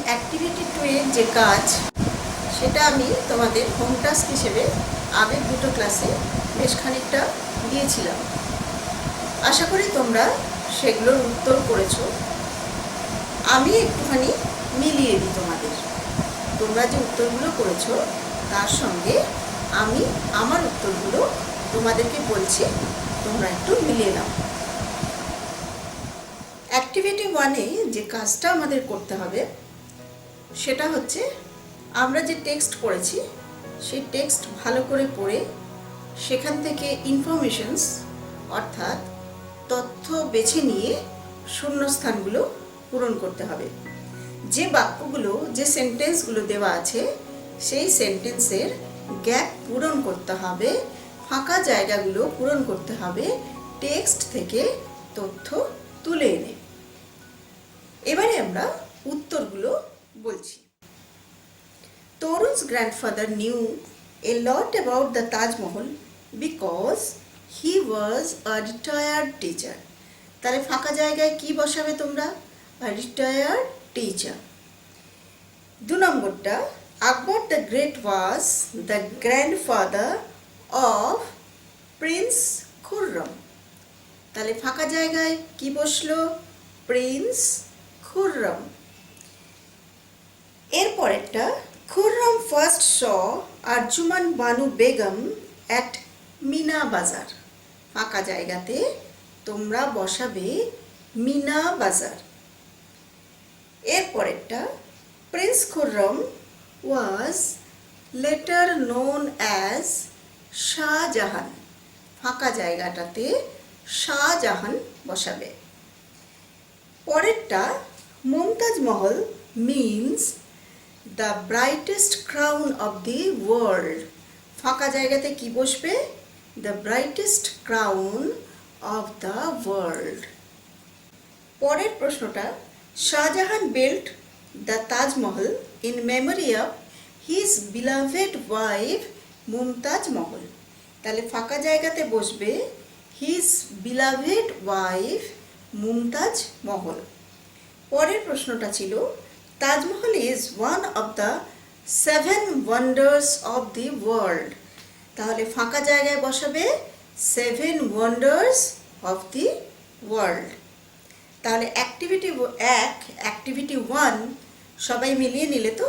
Activity 2 এর যে কাজ সেটা আমি তোমাদের হোম টাস্ক হিসেবে আগের দুটো ক্লাসে বেশ খানিকটা দিয়েছিলাম। আশা করি তোমরা সেগুলোর উত্তর করেছো। আমি একটুখানি মিলিয়ে দিই তোমাদের। তোমরা যে উত্তরগুলো করেছো তার সঙ্গে আমি আমার উত্তরগুলো তোমাদেরকে বলছি, তোমরা একটু মিলিয়ে নাও। অ্যাক্টিভিটি 1-এ যে কাজটা আমাদের করতে হবে সেটা হচ্ছে আমরা যে টেক্সট পড়েছি সেই টেক্সট ভালো করে পড়ে সেখান থেকে ইনফরমেশনস অর্থাৎ তথ্য বেছে নিয়ে শূন্যস্থানগুলো পূরণ করতে হবে। যে বাক্যগুলো যে সেন্টেন্সগুলো দেওয়া আছে সেই সেন্টেন্সের গ্যাপ পূরণ করতে হবে, ফাঁকা জায়গাগুলো পূরণ করতে হবে টেক্সট থেকে তথ্য তুলে এনে। এবারে আমরা উত্তরগুলো বলছি। Torun's grandfather knew a lot about the Taj Mahal because he was a retired teacher. তাহলে ফাঁকা জায়গায় কি বসাবে তোমরা? A retired teacher. 2 নম্বরটা, Akbar the Great was the grandfather of Prince Khurram. তাহলে ফাঁকা জায়গায় কি বসলো? প্রিন্স খুররম। এরপরেরটা, Khurram first saw Arjuman Banu Begum at Meena Bazaar. ফাঁকা জায়গাতে তোমরা বসাবে মিনা বাজার। এরপরেরটা, prince Khurram was later known as Shahjahan. ফাঁকা জায়গাটাতে শাহজাহান বসাবে। পরেরটা, মুমতাজ মহল means the brightest crown of the world. ফাঁকা জায়গাতে কি বসবে? the brightest crown of the world. পরের প্রশ্নটা, Shahjahan built the Taj Mahal in memory of his beloved wife Mumtaz মহল। তাহলে ফাঁকা জায়গাতে বসবে his beloved wife মুমতাজ মহল। পরের প্রশ্নটা ছিল, Taj Mahal is one of the 7 wonders of the world. তাহলে ফাঁকা জায়গায় বসাবে 7 wonders of the world. তাহলে অ্যাক্টিভিটি 1 অ্যাক্টিভিটি 1 সবাই মিলিয়ে নিলে তো?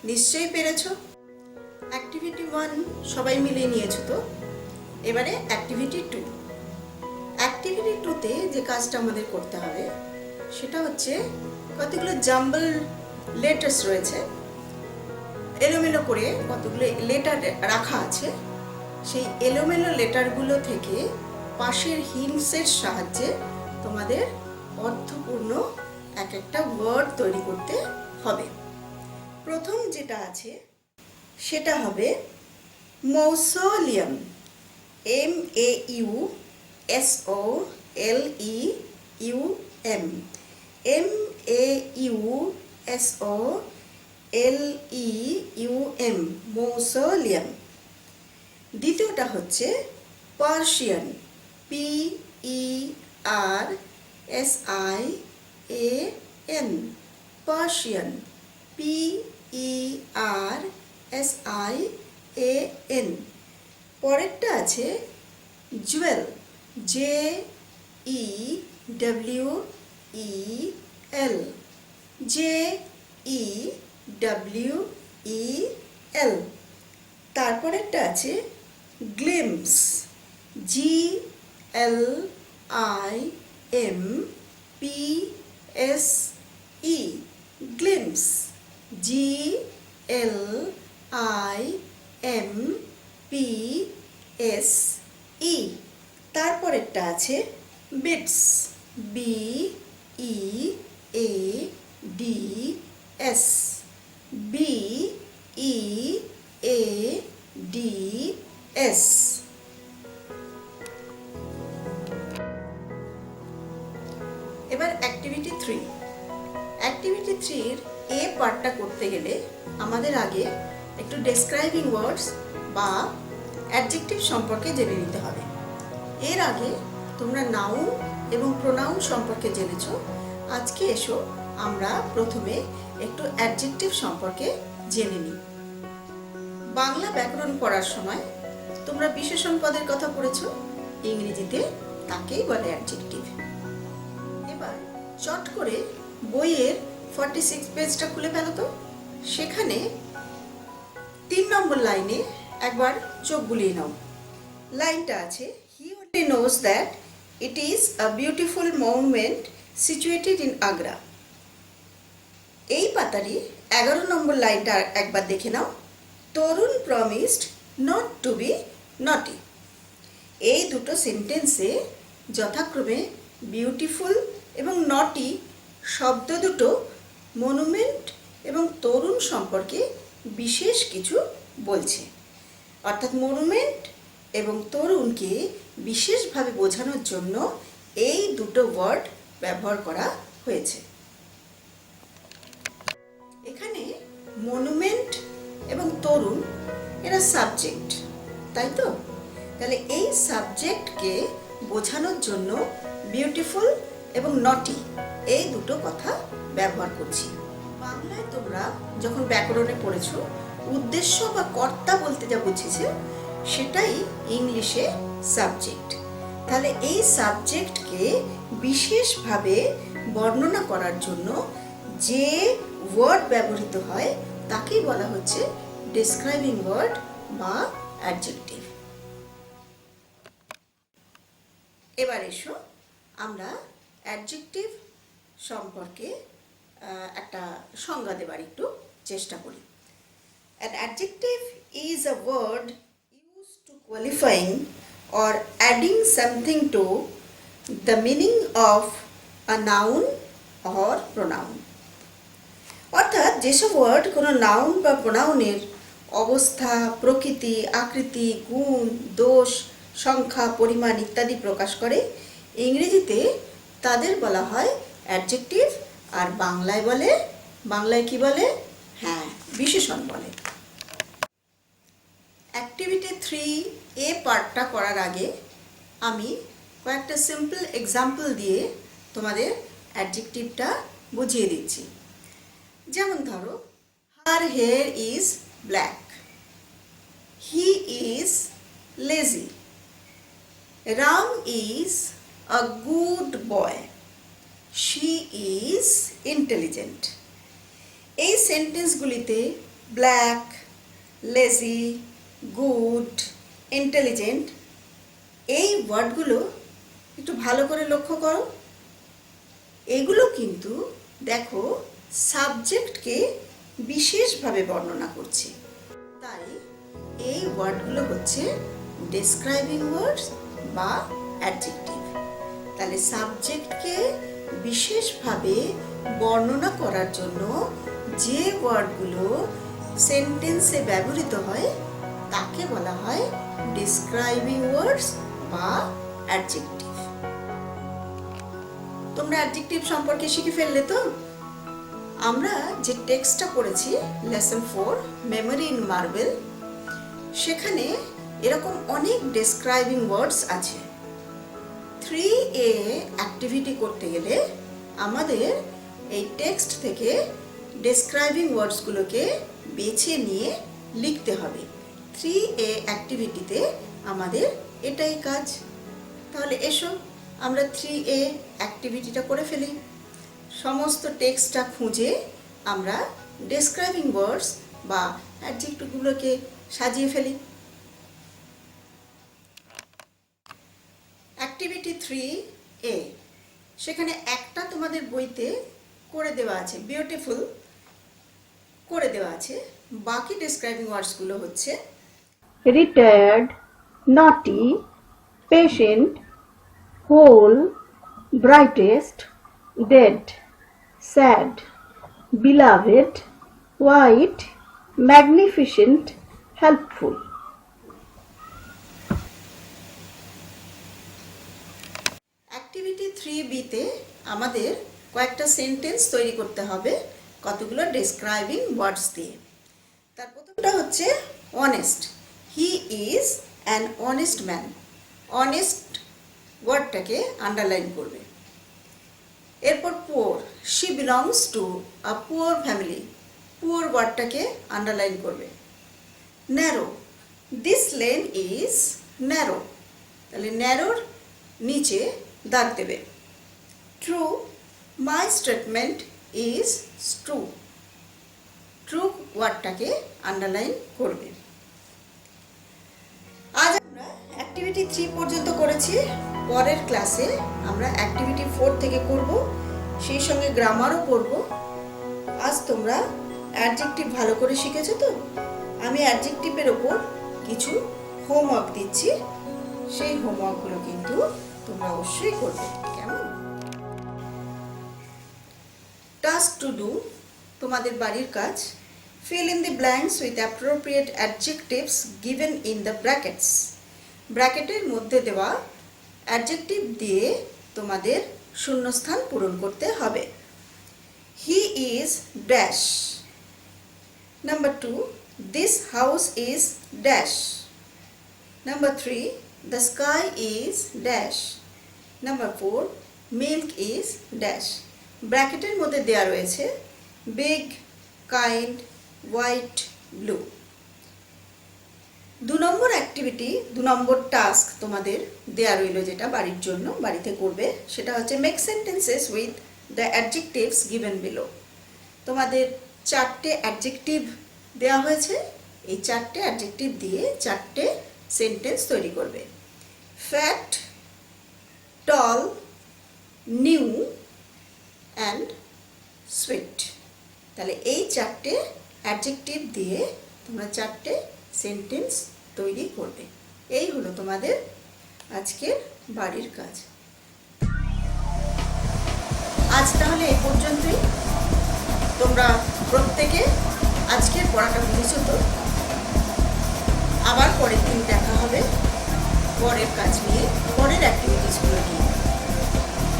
নিশ্চয়ই পেরেছো। অ্যাক্টিভিটি 1 সবাই মিলিয়ে নিয়েছো তো? এবারে অ্যাক্টিভিটি 2। অ্যাক্টিভিটি 2-তে যে কাজটা আমাদের করতে হবে সেটা হচ্ছে কতগুলো জাম্বল লেটার্স রয়েছে, এলোমেলো করে কতগুলো লেটার রাখা আছে। সেই এলোমেলো লেটারগুলো থেকে পাশের হিন্টসের সাহায্যে তোমাদের অর্থপূর্ণ এক একটা ওয়ার্ড তৈরি করতে হবে। প্রথম যেটা আছে সেটা হবে মৌসোলিয়াম। MAUSOLEUM MAUSOLEUM মৌসোলিয়াম। দ্বিতীয়টা হচ্ছে পার্সিয়ান। PERSIAN Persian PERSIAN। পরেরটা আছে জুয়েল। JEWEL JEWEL। তারপরেরটা আছে গ্লিম্পস। GLIMPSE glimpse GLIMPSE। তারপরেরটা আছে বিটস। BEADS BEADS। এবার অ্যাক্টিভিটি 3। অ্যাক্টিভিটি 3-এর এ পার্টটা করতে গেলে আমাদের আগে একটু ডেসক্রাইবিং ওয়ার্ডস বা অ্যাডজেক্টিভ সম্পর্কে জেনে নিতে হবে। এর আগে তোমরা নাউন এবং প্রোনাউন সম্পর্কে জেনেছো। আজকে এসো আমরা প্রথমে একটু অ্যাডজেক্টিভ সম্পর্কে জেনে নিই। বাংলা ব্যাকরণ পড়ার সময় তোমরা বিশেষণ পদের কথা পড়েছো, ইংরেজিতে তাকেই বলে অ্যাডজেক্টিভ। এবার চট করে বইয়ের 46 পেজটা খুলে ফেলো তো। সেখানে 3 নম্বর লাইনে একবার চোখ বুলিয়ে নাও। লাইনটা আছে, হি only knows that it is a beautiful monument situated in Agra. এই পাতারি 11 নম্বর লাইনটা একবার দেখে নাও। তরুণ প্রমিসড নট টু বি নটি। এই দুটো সেন্টেন্সে যথাক্রমে বিউটিফুল এবং নটি শব্দ দুটো মনুমেন্ট এবং তরুণ সম্পর্কে বিশেষ কিছু বলছে। অর্থাৎ মনুমেন্ট এবং তরুণকে বিশেষভাবে বোঝানোর জন্য এই দুটো ওয়ার্ড ব্যবহার করা হয়েছে। এখানে মনুমেন্ট এবং তরুণ এরা সাবজেক্ট, তাই তো? তাহলে এই সাবজেক্টকে বোঝানোর জন্য বিউটিফুল এবং নটি এই দুটো কথা ব্যবহার করছি। বাংলায় তোমরা যখন ব্যাকরণে পড়েছো, উদ্দেশ্য বা কর্তা বলতে যা বুঝেছে সেটাই ইংলিশে সাবজেক্ট। তাহলে এই সাবজেক্টকে বিশেষভাবে বর্ণনা করার জন্য যে ওয়ার্ড ব্যবহৃত হয় তাকেই বলা হচ্ছে ডেসক্রাইবিং ওয়ার্ড বা অ্যাডজেক্টিভ। এবার এসো আমরা অ্যাডজেক্টিভ সম্পর্কে একটা সংজ্ঞা দেবার একটু চেষ্টা করি। An adjective is a word used to qualifying or adding something to the meaning of a noun or pronoun. অর্থাৎ যেসব ওয়ার্ড কোনো নাউন বা প্রোনাউনের অবস্থা, প্রকৃতি, আকৃতি, গুণ, দোষ, সংখ্যা, পরিমাণ ইত্যাদি প্রকাশ করে, ইংরেজিতে তাদের বলা হয় অ্যাডজেক্টিভ, আর বাংলায় কি বলে? হ্যাঁ, বিশেষণ বলে। অ্যাক্টিভিটি 3A পার্টটা করার আগে আমি কয়েকটা সিম্পল এক্সাম্পল দিয়ে তোমাদের অ্যাডজেক্টিভটা বুঝিয়ে দিচ্ছি। যেমন ধরো, her hair is black, he is lazy, Ram is a good boy, she is intelligent. এই সেন্টেন্সগুলিতে ব্ল্যাক, লেজি, গুড, ইন্টেলিজেন্ট এই ওয়ার্ডগুলো একটু ভালো করে লক্ষ্য করো। এগুলো কিন্তু দেখো সাবজেক্টকে বিশেষভাবে বর্ণনা করছে, তাই এই ওয়ার্ডগুলো হচ্ছে ডেসক্রাইবিং ওয়ার্ডস বা অ্যাডজেক্টিভ। তাহলে সাবজেক্টকে বিশেষভাবে বর্ণনা করার জন্য যে ওয়ার্ডগুলো সেন্টেন্সে ব্যবহৃত হয় তাকে বলা হয় ডেসক্রাইবিং ওয়ার্ডস বা অ্যাডজেক্টিভ। তোমরা অ্যাডজেক্টিভ সম্পর্কে শিখে ফেললে তো? আমরা যে টেক্সটটা পড়েছি লেসন 4 মেমোরি ইন মার্বেল, সেখানে এরকম অনেক ডেসক্রাইবিং ওয়ার্ডস আছে। 3A অ্যাক্টিভিটি করতে গেলে আমাদের এই টেক্সট থেকে ডেসক্রাইবিং ওয়ার্ডসগুলোকে বেছে নিয়ে লিখতে হবে। 3A অ্যাক্টিভিটিতে আমাদের এটাই কাজ। তাহলে এসো আমরা 3A অ্যাক্টিভিটিটা করে ফেলি। সমস্ত টেক্সটটা খুঁজে আমরা ডেসক্রাইবিং ওয়ার্ডস বা অ্যাডজেক্টিভগুলোকে সাজিয়ে ফেলি। অ্যাক্টিভিটি 3A, সেখানে একটা তোমাদের বইতে করে দেওয়া আছে, বিউটিফুল করে দেওয়া আছে। বাকি ডেসক্রাইবিং ওয়ার্ডসগুলো হচ্ছে retired, naughty, patient, whole, brightest, dead, sad, beloved, white, magnificent, helpful. Activity 3Bতে আমাদের কয়েকটা সেন্টেন্স তৈরি করতে হবে কতগুলো ডেসক্রাইবিং ওয়ার্ডস দিয়ে। তার প্রথমটা হচ্ছে honest, he is an honest man. Honest ওয়ার্ডটাকে আন্ডারলাইন করবে। এরপর poor, she belongs to a poor family, poor ওয়ার্ডটাকে আন্ডারলাইন করবে। Narrow, this lane is narrow, তাহলে ন্যারোর নিচে দাগ দেবে। True, my statement is true, true ওয়ার্ডটাকে আন্ডারলাইন করবে। আজ আমরা অ্যাক্টিভিটি 3 পর্যন্ত করেছি। পরের ক্লাসে আমরা অ্যাক্টিভিটি 4 থেকে করব, সেই সঙ্গে গ্রামারও পড়ব। আজ তোমরা অ্যাডজেক্টিভ ভালো করে শিখেছো তো? আমি অ্যাডজেক্টিভের ওপর কিছু হোমওয়ার্ক দিচ্ছি, সেই হোমওয়ার্কগুলো কিন্তু তোমরা অবশ্যই করবে, কেমন? টাস্ক টু ডু, তোমাদের বাড়ির কাজ। Fill in the blanks with appropriate adjectives given in the brackets. ব্র্যাকেটের মধ্যে দেওয়া অ্যাডজেক্টিভ দিয়ে তোমাদের শূন্যস্থান পূরণ করতে হবে। He is dash. Number 2, this house is dash. Number 3, the sky is dash. Number 4, milk is dash. ব্র্যাকেটের মধ্যে দেওয়া রয়েছে big, kind, হোয়াইট, ব্লু। 2 নম্বর অ্যাক্টিভিটি, 2 নম্বর টাস্ক তোমাদের দেয়া রইল, যেটা বাড়ির জন্য বাড়িতে করবে, সেটা হচ্ছে make sentences with the adjectives given below. তোমাদের 4টে অ্যাডজেক্টিভ দেওয়া হয়েছে, এই 4টে অ্যাডজেক্টিভ দিয়ে 4টে সেন্টেন্স তৈরি করবে। Fat, tall, new and sweet. তাহলে এই 4টে অ্যাডজেক্টিভ দিয়ে তোমরা 4টে সেন্টেন্স তৈরি করবে। এই হলো তোমাদের আজকের বাড়ির কাজ। আজ তাহলে এই পর্যন্তই। তোমরা প্রত্যেকে আজকের পড়াটা বুঝেছো তো? আবার পরের দিন দেখা হবে পরের কাজ নিয়ে, পরের অ্যাক্টিভিটিসগুলো নিয়ে।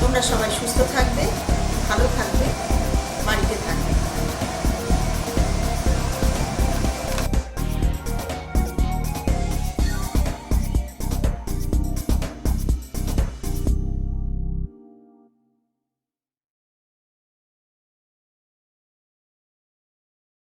তোমরা সবাই সুস্থ থাকবে, ভালো থাকবে, বাড়িতে থাকবে।